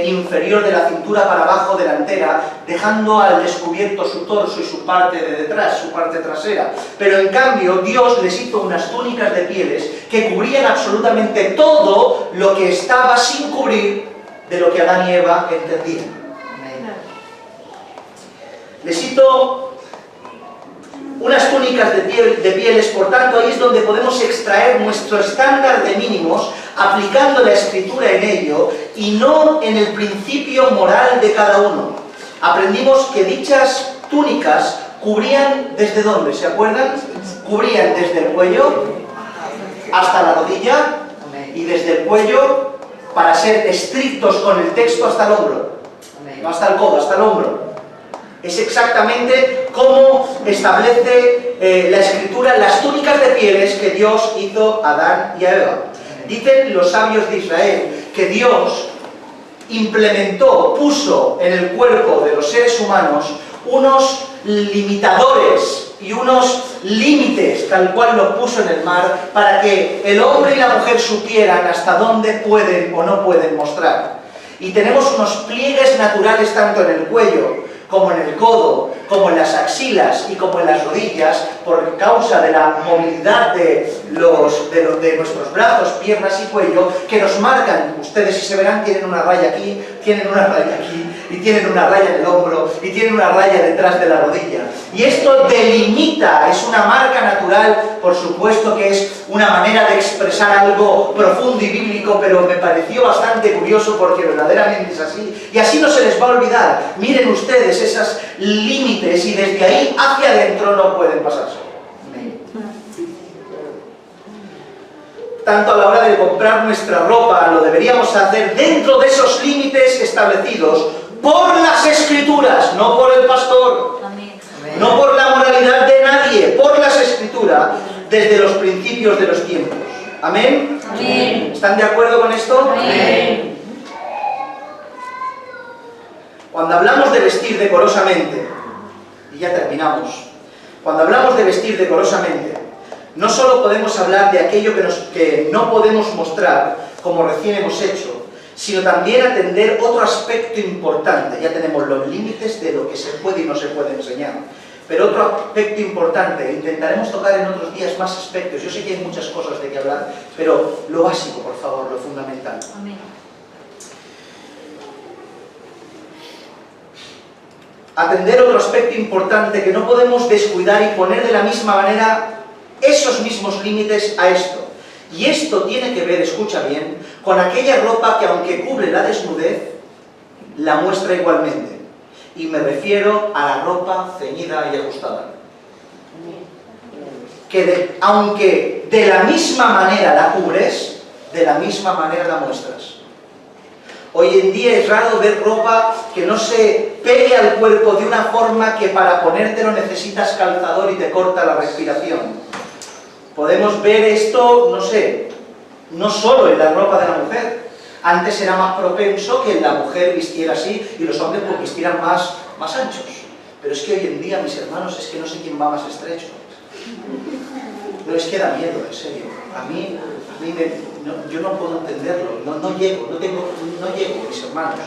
inferior de la cintura para abajo delantera, dejando al descubierto su torso y su parte de detrás, su parte trasera. Pero en cambio Dios les hizo unas túnicas de pieles que cubrían absolutamente todo lo que estaba sin cubrir de lo que Adán y Eva entendían. Les hizo unas túnicas de pieles, por tanto ahí es donde podemos extraer nuestro estándar de mínimos, aplicando la Escritura en ello y no en el principio moral de cada uno. Aprendimos que dichas túnicas cubrían ¿desde dónde? ¿Se acuerdan? Cubrían desde el cuello hasta la rodilla, y desde el cuello, para ser estrictos con el texto, hasta el hombro. No hasta el codo, hasta el hombro. Es exactamente como establece la Escritura las túnicas de pieles que Dios hizo a Adán y a Eva. Dicen los sabios de Israel que Dios implementó, puso en el cuerpo de los seres humanos unos limitadores y unos límites, tal cual los puso en el mar, para que el hombre y la mujer supieran hasta dónde pueden o no pueden mostrar. Y tenemos unos pliegues naturales tanto en el cuello, como en el codo, como en las axilas y como en las rodillas, por causa de la movilidad de nuestros brazos, piernas y cuello, que nos marcan. Ustedes, si se verán, tienen una raya aquí, tienen una raya aquí, y tienen una raya en el hombro, y tienen una raya detrás de la rodilla. Y esto delimita, es una marca natural, por supuesto que es una manera de expresar algo profundo y bíblico, pero me pareció bastante curioso porque verdaderamente es así. Y así no se les va a olvidar. Miren ustedes esos límites, y desde ahí hacia adentro no pueden pasarse. Tanto a la hora de comprar nuestra ropa, lo deberíamos hacer dentro de esos límites establecidos por las Escrituras, no por el pastor, no por la moralidad de nadie, por las Escrituras, desde los principios de los tiempos. ¿Amén? Amén. ¿Están de acuerdo con esto? Amén. Cuando hablamos de vestir decorosamente, y ya terminamos, cuando hablamos de vestir decorosamente, no solo podemos hablar de aquello que no podemos mostrar, como recién hemos hecho, sino también atender otro aspecto importante. Ya tenemos los límites de lo que se puede y no se puede enseñar. Pero otro aspecto importante, intentaremos tocar en otros días más aspectos. Yo sé que hay muchas cosas de que hablar, pero lo básico, por favor, lo fundamental. Amén. Atender otro aspecto importante que no podemos descuidar y poner de la misma manera esos mismos límites a esto. Y esto tiene que ver, escucha bien, con aquella ropa que, aunque cubre la desnudez, la muestra igualmente. Y me refiero a la ropa ceñida y ajustada. que aunque de la misma manera la cubres, de la misma manera la muestras. Hoy en día es raro ver ropa que no se pegue al cuerpo de una forma que para ponértelo necesitas calzador y te corta la respiración. Podemos ver esto, no sé, no solo en la ropa de la mujer. Antes era más propenso que la mujer vistiera así y los hombres pues vistieran más anchos. Pero es que hoy en día, mis hermanos, es que no sé quién va más estrecho. No, es que da miedo, en serio. Yo no puedo entenderlo, no llego, mis hermanos.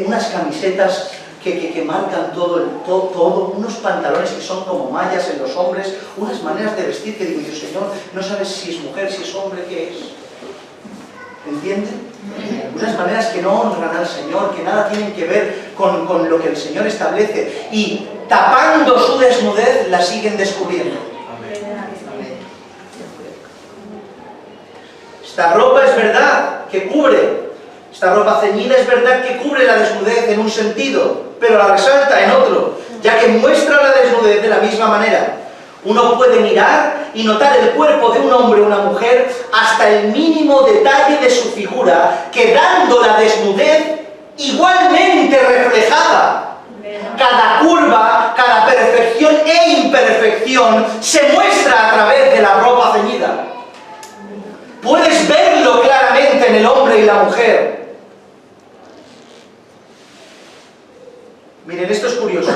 Unas camisetas que marcan todo, unos pantalones que son como mallas en los hombres, unas maneras de vestir que digo yo, Señor, no sabes si es mujer, si es hombre, ¿qué es? ¿Entienden? Unas maneras que no honran al Señor, que nada tienen que ver con lo que el Señor establece, y tapando su desnudez la siguen descubriendo. Esta ropa es verdad que cubre, esta ropa ceñida es verdad que cubre la desnudez en un sentido, pero la resalta en otro, ya que muestra la desnudez de la misma manera. Uno puede mirar y notar el cuerpo de un hombre o una mujer hasta el mínimo detalle de su figura, quedando la desnudez igualmente reflejada. Cada curva, cada perfección e imperfección se muestra a través de la ropa ceñida. Puedes verlo claramente en el hombre y la mujer. Miren, esto es curioso.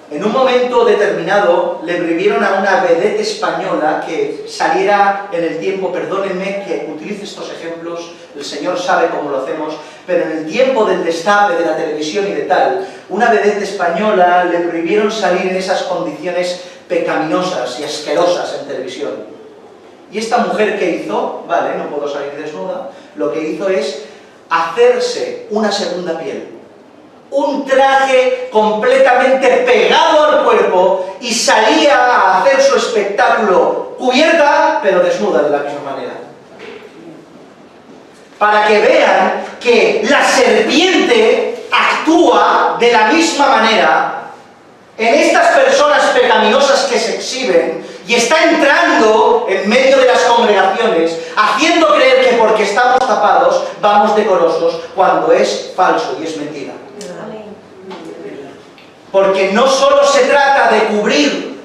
En un momento determinado le prohibieron a una vedette española que saliera en el tiempo, perdónenme que utilice estos ejemplos, el Señor sabe cómo lo hacemos, pero en el tiempo del destape de la televisión y de tal, una vedette española le prohibieron salir en esas condiciones pecaminosas y asquerosas en televisión. Y esta mujer, ¿qué hizo? Vale, no puedo salir desnuda. Lo que hizo es hacerse una segunda piel. Un traje completamente pegado al cuerpo y salía a hacer su espectáculo cubierta, pero desnuda de la misma manera. Para que vean que la serpiente actúa de la misma manera en estas personas pecaminosas que se exhiben y está entrando en medio de las congregaciones, haciendo creer que porque estamos tapados vamos decorosos, cuando es falso y es mentira. Porque no solo se trata de cubrir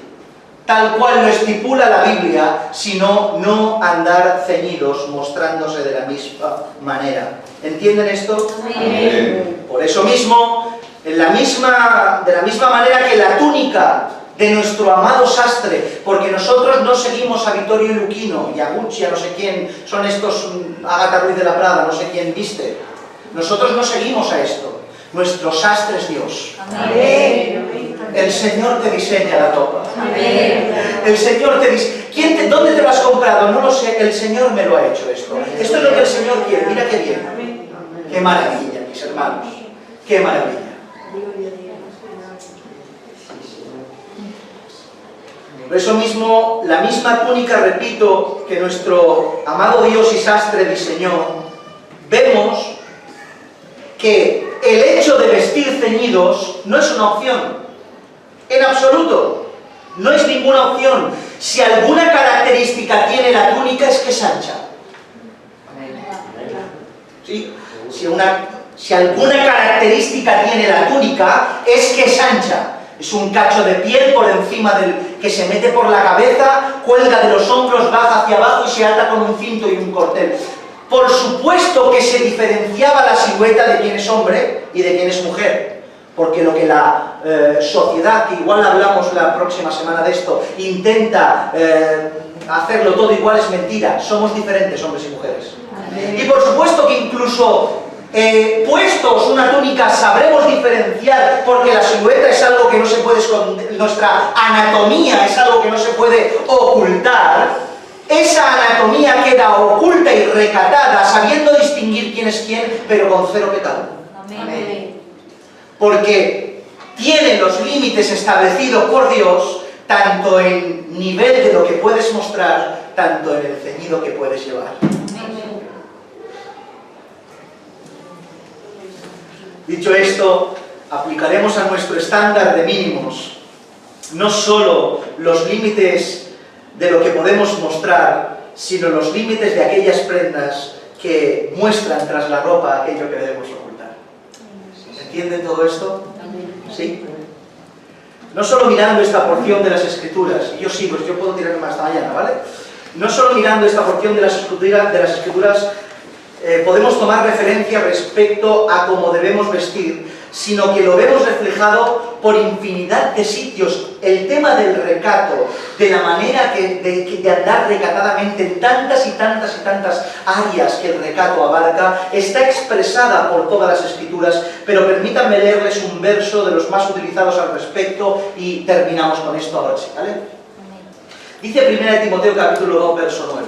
tal cual lo estipula la Biblia, sino no andar ceñidos, mostrándose de la misma manera. ¿Entienden esto? Amén. Por eso mismo, de la misma manera que la túnica de nuestro amado sastre, porque nosotros no seguimos a Vittorio Luquino y a Gucci, a no sé quién, son estos Agatha Ruiz de la Prada, no sé quién viste. Nosotros no seguimos a esto. Nuestro sastre es Dios. Amén. El Señor te diseña la ropa. Amén. El Señor te dice, ¿dónde te lo has comprado? No lo sé, el Señor me lo ha hecho esto. Esto es lo que el Señor quiere, mira qué bien. Qué maravilla, mis hermanos. Qué maravilla. Por eso mismo, la misma túnica, repito, que nuestro amado Dios y sastre diseñó, vemos que el hecho de vestir ceñidos no es una opción, en absoluto, no es ninguna opción. Si alguna característica tiene la túnica es que es ancha. ¿Sí? Si alguna característica tiene la túnica es que es ancha. Es un cacho de piel por encima que se mete por la cabeza, cuelga de los hombros, baja hacia abajo y se ata con un cinto y un cordel. Por supuesto que se diferenciaba la silueta de quién es hombre y de quién es mujer, porque lo que la sociedad, que igual hablamos la próxima semana de esto, intenta hacerlo todo igual es mentira. Somos diferentes, hombres y mujeres. Y por supuesto que incluso puestos una túnica sabremos diferenciar, porque la silueta es algo que no se puede esconder, nuestra anatomía es algo que no se puede ocultar. Esa anatomía queda oculta y recatada, sabiendo distinguir quién es quién, pero con cero pecado. Amén. Porque tiene los límites establecidos por Dios, tanto en nivel de lo que puedes mostrar, tanto en el ceñido que puedes llevar. Dicho esto, aplicaremos a nuestro estándar de mínimos no solo los límites de lo que podemos mostrar, sino los límites de aquellas prendas que muestran tras la ropa aquello que debemos ocultar. ¿Entienden todo esto? ¿Sí? No solo mirando esta porción de las Escrituras, y yo sigo, yo puedo tirarme más hasta mañana, ¿vale? No solo mirando esta porción de las Escrituras podemos tomar referencia respecto a cómo debemos vestir, sino que lo vemos reflejado por infinidad de sitios. El tema del recato, de la manera de andar recatadamente en tantas y tantas y tantas áreas que el recato abarca, está expresada por todas las Escrituras, pero permítanme leerles un verso de los más utilizados al respecto y terminamos con esto ahora sí, ¿vale? Dice 1 Timoteo capítulo 2, verso 9,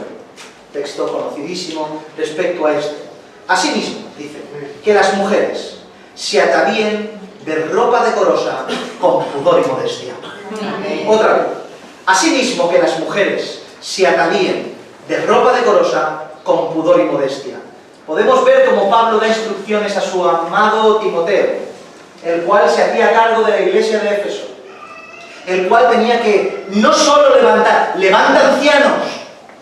texto conocidísimo respecto a esto. Asimismo, dice, que las mujeres se atavíen de ropa decorosa con pudor y modestia. Otra vez. Asimismo que las mujeres se atavíen de ropa decorosa con pudor y modestia. Podemos ver cómo Pablo da instrucciones a su amado Timoteo, el cual se hacía cargo de la iglesia de Éfeso, el cual tenía que no solo levanta ancianos,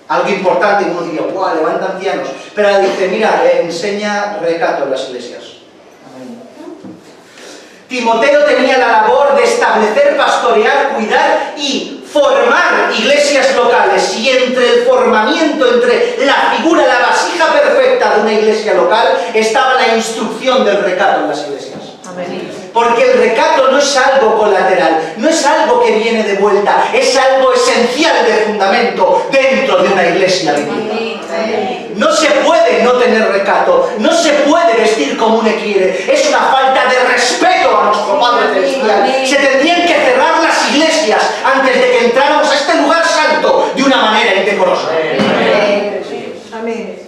algo importante, y uno diría, ¡guau!, levanta ancianos, pero dice, mira, enseña recato en las iglesias. Timoteo tenía la labor de establecer, pastorear, cuidar y formar iglesias locales, y entre el formamiento, entre la figura, la vasija perfecta de una iglesia local, estaba la instrucción del recato en las iglesias. Porque el recato no es algo colateral, no es algo que viene de vuelta, es algo esencial de fundamento dentro de una iglesia bíblica. No se puede no tener recato, no se puede vestir como uno quiere, es una falta de respeto a nuestro Padre Celestial. Se tendrían que cerrar las iglesias antes de que entráramos a este lugar santo de una manera indecorosa. Amén. Amén.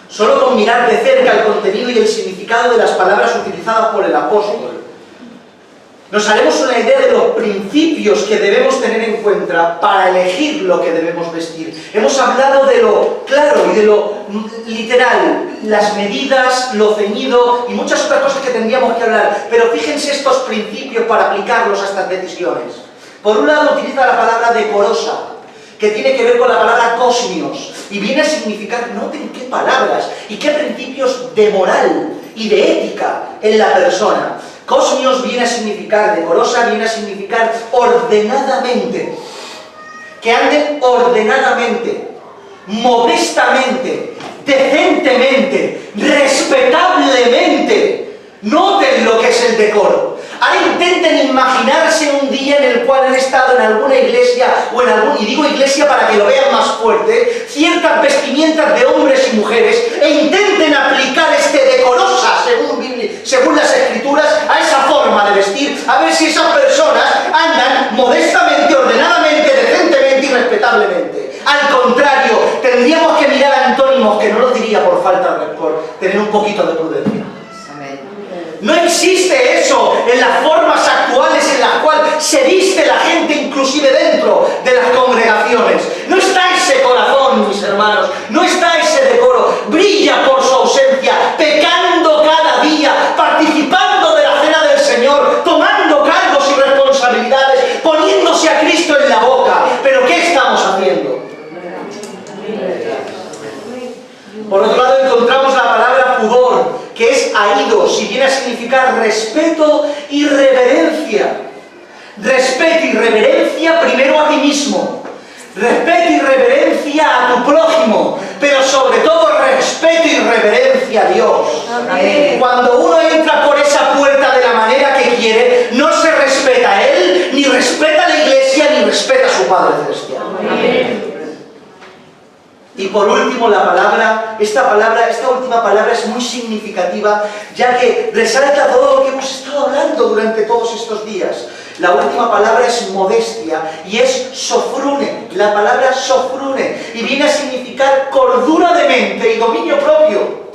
Solo con mirar de cerca el contenido y el significado de las palabras utilizadas por el apóstol, nos haremos una idea de los principios que debemos tener en cuenta para elegir lo que debemos vestir. Hemos hablado de lo claro y de lo literal, las medidas, lo ceñido y muchas otras cosas que tendríamos que hablar, pero fíjense estos principios para aplicarlos a estas decisiones. Por un lado utiliza la palabra decorosa, que tiene que ver con la palabra cosmios, y viene a significar, noten qué palabras y qué principios de moral y de ética en la persona. Cosmios viene a significar, decorosa viene a significar ordenadamente, que anden ordenadamente, modestamente, decentemente, respetablemente. Noten lo que es el decoro. Ahora intenten imaginarse un día en el cual han estado en alguna iglesia, o en algún, y digo iglesia para que lo vean más fuerte, ciertas vestimentas de hombres y mujeres, e intenten aplicar este decorosa, según las Escrituras, a esa forma de vestir, a ver si esas personas andan modestamente, ordenadamente, decentemente y respetablemente. Al contrario, tendríamos que mirar antónimos, que no lo diría por tener un poquito de prudencia. No existe eso en las formas actuales en las cuales se viste la gente, inclusive dentro de las congregaciones. No está ese corazón, mis hermanos, no está ese decoro. Brilla por su ausencia, pecando cada día, participando de la cena del Señor, tomando cargos y responsabilidades, poniéndose a Cristo en la boca. ¿Pero qué estamos haciendo? Por otro lado encontramos la palabra pudor, que es aidos, y viene a significar respeto y reverencia. Respeto y reverencia primero a ti mismo, respeto y reverencia a tu prójimo, pero sobre todo respeto y reverencia a Dios. Amén. Cuando uno entra por esa puerta de la manera que quiere, no se respeta a él, ni respeta a la iglesia, ni respeta a su Padre Celestial. Amén. Y por último, esta última palabra es muy significativa, ya que resalta todo lo que hemos estado hablando durante todos estos días. La última palabra es modestia, y es sofrune, la palabra sofrune, y viene a significar cordura de mente y dominio propio.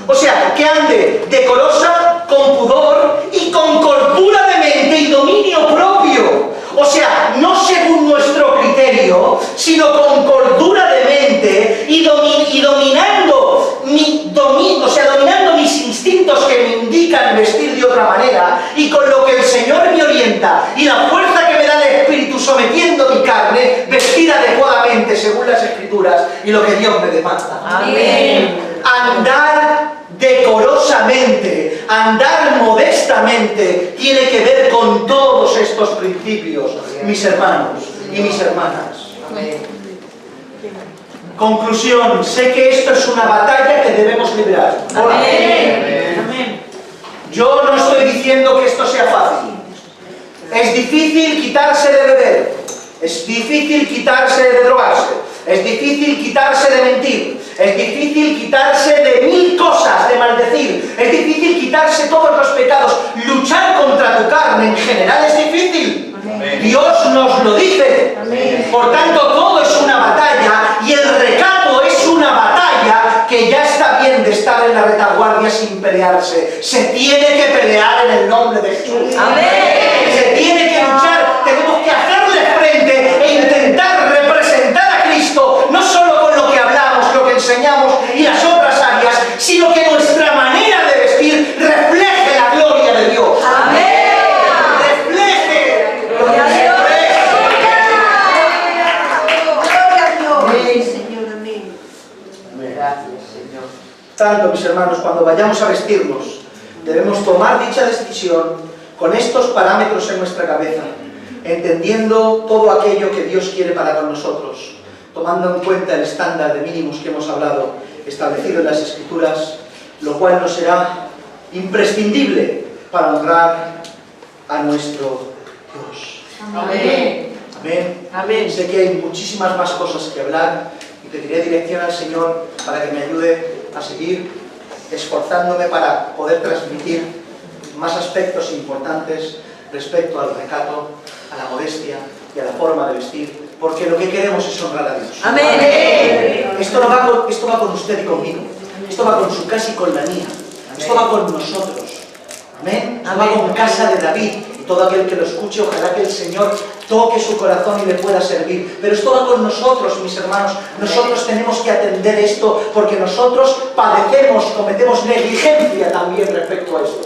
O sea, que ande decorosa, con pudor y con cordura de mente y dominio propio. O sea, no según nuestro criterio, sino con cordura de mente y dominando mis instintos que me indican vestir de otra manera. según las Escrituras y lo que Dios me demanda. Amén. Andar decorosamente, andar modestamente, tiene que ver con todos estos principios, mis hermanos y mis hermanas. Conclusión, sé que esto es una batalla que debemos librar. Hola. Amén. Yo no estoy diciendo que esto sea fácil. Es difícil quitarse de beber, es difícil quitarse de drogarse, es difícil quitarse de mentir, es difícil quitarse de mil cosas, de maldecir, es difícil quitarse todos los pecados. Luchar contra tu carne en general es difícil. Amén. Dios nos lo dice. Amén. Por tanto, todo es una batalla y el recato es una batalla que ya está bien de estar en la retaguardia sin pelearse. Se tiene que pelear en el nombre de Jesús. Amén. Se tiene que luchar, tenemos que hacerle frente e intentar representar a Cristo, no solo con lo que hablamos, lo que enseñamos y las otras áreas, sino que nuestra manera de vestir refleje la gloria de Dios. Amén. Refleje. Gloria a Dios. Amén, Señor, amén. Gracias, Señor. Tanto, mis hermanos, cuando vayamos a vestirnos, debemos tomar dicha decisión con estos parámetros en nuestra cabeza, entendiendo todo aquello que Dios quiere para con nosotros, tomando en cuenta el estándar de mínimos que hemos hablado, establecido en las Escrituras, lo cual nos será imprescindible para honrar a nuestro Dios. Amén. Amén. Amén. Sé que hay muchísimas más cosas que hablar y pediré dirección al Señor para que me ayude a seguir esforzándome para poder transmitir más aspectos importantes respecto al recato, a la modestia y a la forma de vestir, porque lo que queremos es honrar a Dios. Amén. Esto va con usted y conmigo, esto va con su casa y con la mía, esto va con nosotros. Amén. Esto va con casa de David. Todo aquel que lo escuche, ojalá que el Señor toque su corazón y le pueda servir. Pero esto va con nosotros, mis hermanos. Nosotros tenemos que atender esto, porque nosotros padecemos, cometemos negligencia también respecto a esto.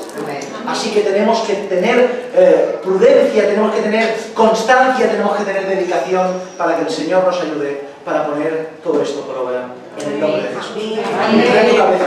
Así que tenemos que tener prudencia, tenemos que tener constancia, tenemos que tener dedicación para que el Señor nos ayude para poner todo esto por obra. En el nombre de Jesús. Amén. Inclina tu cabeza.